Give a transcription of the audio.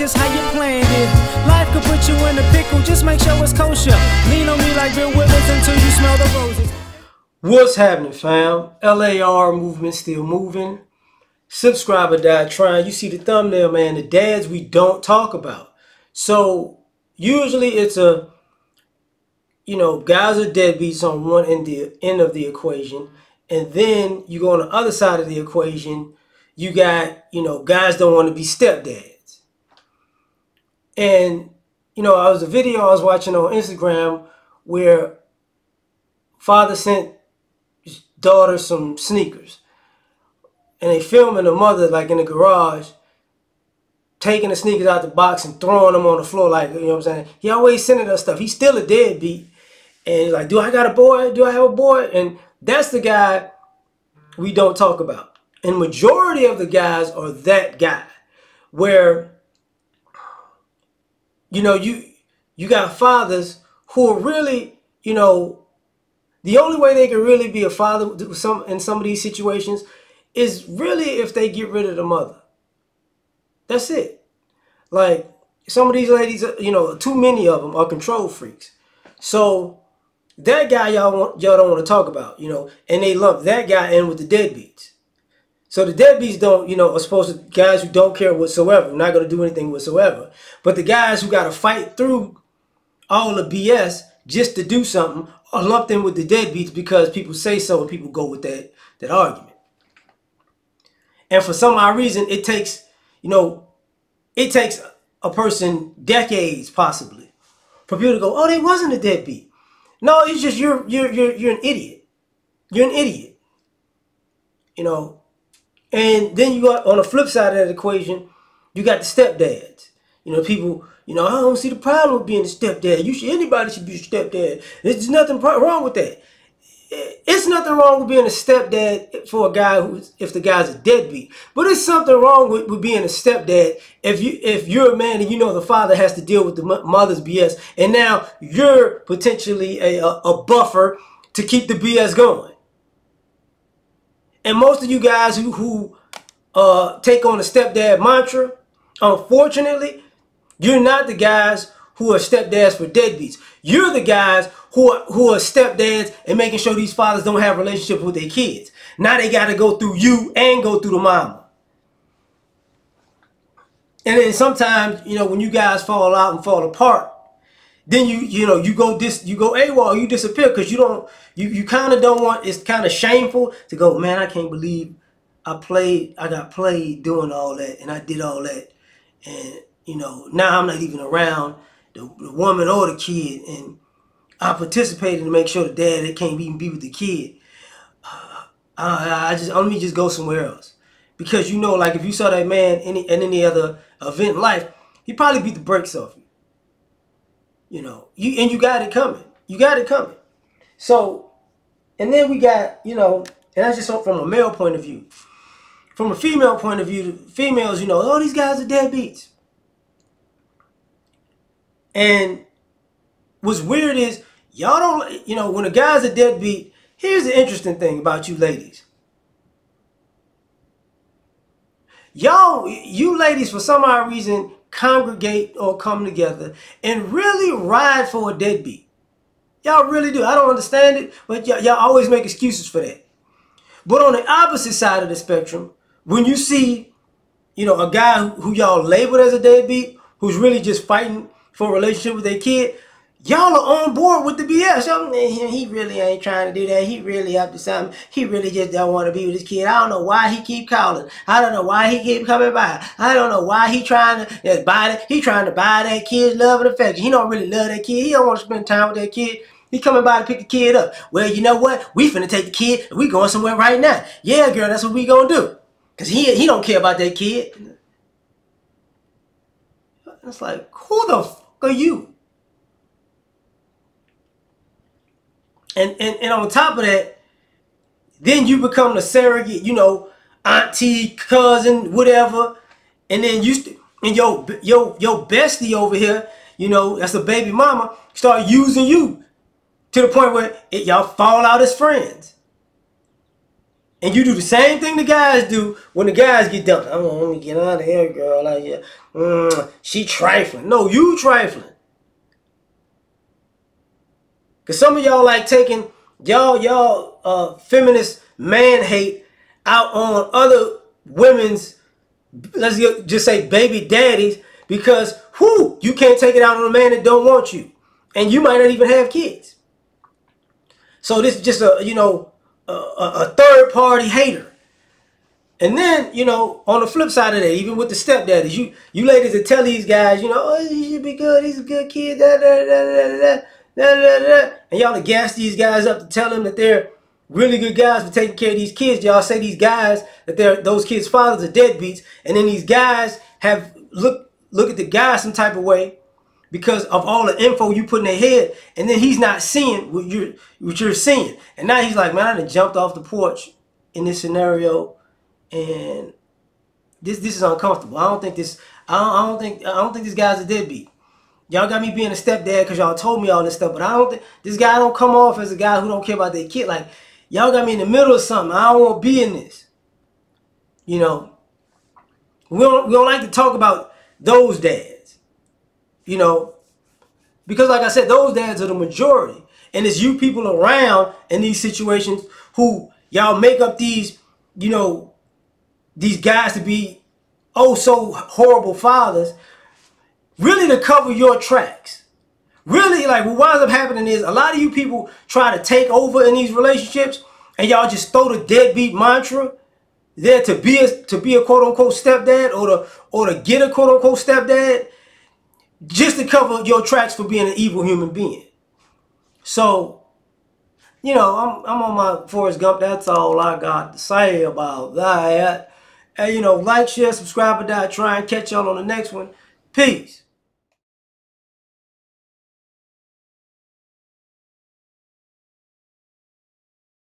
just how you planned it. Life could put you in a pickle, just make sure it's kosher. Lean on me like Bill Withers until you smell the roses. What's happening, fam? L.A.R. movement still moving. Subscriber died trying. You see the thumbnail, man. The dads we don't talk about. So usually it's a, guys are deadbeats on one end of the equation, and then you go on the other side of the equation. You got, guys don't want to be stepdads. And it was a video I was watching on Instagram where father sent his daughter some sneakers. And they filming the mother like in the garage, taking the sneakers out the box and throwing them on the floor, like, you know what I'm saying? He always sending us stuff. He's still a deadbeat. And he's like, do I got a boy? Do I have a boy? And that's the guy we don't talk about. And majority of the guys are that guy where, you got fathers who are really, the only way they can really be a father in some of these situations is really if they get rid of the mother. That's it. Like, some of these ladies, too many of them are control freaks. So that guy y'all don't want to talk about, and they lump that guy in with the deadbeats. So the deadbeats are supposed to guys who don't care whatsoever, not going to do anything whatsoever. But the guys who got to fight through all the BS just to do something are lumped in with the deadbeats because people say so and people go with that argument. And for some odd reason, it takes a person decades possibly for people to go, oh, they wasn't a deadbeat. No, it's just you're an idiot. You're an idiot. And then you got on the flip side of that equation, you got the stepdads. People, I don't see the problem with being a stepdad. Anybody should be a stepdad. There's nothing wrong with that. It's nothing wrong with being a stepdad for a guy if the guy's a deadbeat. But it's something wrong with being a stepdad if you're a man and the father has to deal with the mother's BS, and now you're potentially a buffer to keep the BS going. And most of you guys who take on the stepdad mantra, unfortunately, you're not the guys who are stepdads for deadbeats. You're the guys who are stepdads and making sure these fathers don't have relationships with their kids. Now they got to go through you and go through the mama. And then sometimes, when you guys fall out and fall apart, then you go AWOL, you disappear because you kind of don't want. It's kind of shameful to go, man, I can't believe I got played doing all that and I did all that, and now I'm not even around the woman or the kid, and I participated to make sure the dad can't even be with the kid. Let me just go somewhere else, because like if you saw that man in any other event in life, he'd probably beat the brakes off you. You got it coming. You got it coming. So, and then we got and that's just from a male point of view. From a female point of view, females, oh, these guys are deadbeats. And what's weird is y'all don't, when a guy's a deadbeat, here's the interesting thing about you ladies. You ladies, for some odd reason, congregate or come together and really ride for a deadbeat. Y'all really do. I don't understand it, but y'all always make excuses for that. But on the opposite side of the spectrum, when you see, a guy who y'all labeled as a deadbeat, who's really just fighting for a relationship with their kid, y'all are on board with the BS. He really ain't trying to do that. He really up to something. He really just don't want to be with his kid. I don't know why he keep calling. I don't know why he keep coming by. I don't know why he trying to buy that. He trying to buy that kid's love and affection. He don't really love that kid. He don't want to spend time with that kid. He coming by to pick the kid up. Well, you know what? We finna take the kid and we going somewhere right now. Yeah, girl, that's what we gonna do. Because he don't care about that kid. It's like, who the fuck are you? And on top of that, then you become the surrogate, auntie, cousin, whatever. And then your bestie over here, that's a baby mama, start using you to the point where y'all fall out as friends. And you do the same thing the guys do when the guys get dumped. Let me get out of here, girl. Like, yeah. She trifling. No, you trifling. Because some of y'all like taking y'all feminist man hate out on other women's, let's just say baby daddies, because you can't take it out on a man that don't want you. And you might not even have kids. So this is just a third party hater. And then, on the flip side of that, even with the stepdaddies, you ladies that tell these guys, oh, he should be good, he's a good kid, da da da da da da da da, and y'all gas these guys up to tell them that they're really good guys for taking care of these kids. Y'all say these guys that those kids' fathers are deadbeats, and then these guys have look at the guy some type of way because of all the info you put in their head, and then he's not seeing what you're seeing, and now he's like, man, I done jumped off the porch in this scenario. And this is uncomfortable. I don't think this guy's a deadbeat. Y'all got me being a stepdad because y'all told me all this stuff, but I don't think this guy don't come off as a guy who don't care about their kid. Like, y'all got me in the middle of something. I don't want to be in this. We don't like to talk about those dads. Because like I said, those dads are the majority, and it's you people around in these situations who y'all make up these guys to be so horrible fathers, really to cover your tracks. Really, like what winds up happening is a lot of you people try to take over in these relationships, and y'all just throw the deadbeat mantra there to be a quote unquote stepdad or to get a quote unquote stepdad, just to cover your tracks for being an evil human being. So, I'm on my Forrest Gump. That's all I got to say about that. And like, share, subscribe, or die. Try and catch y'all on the next one. Peace.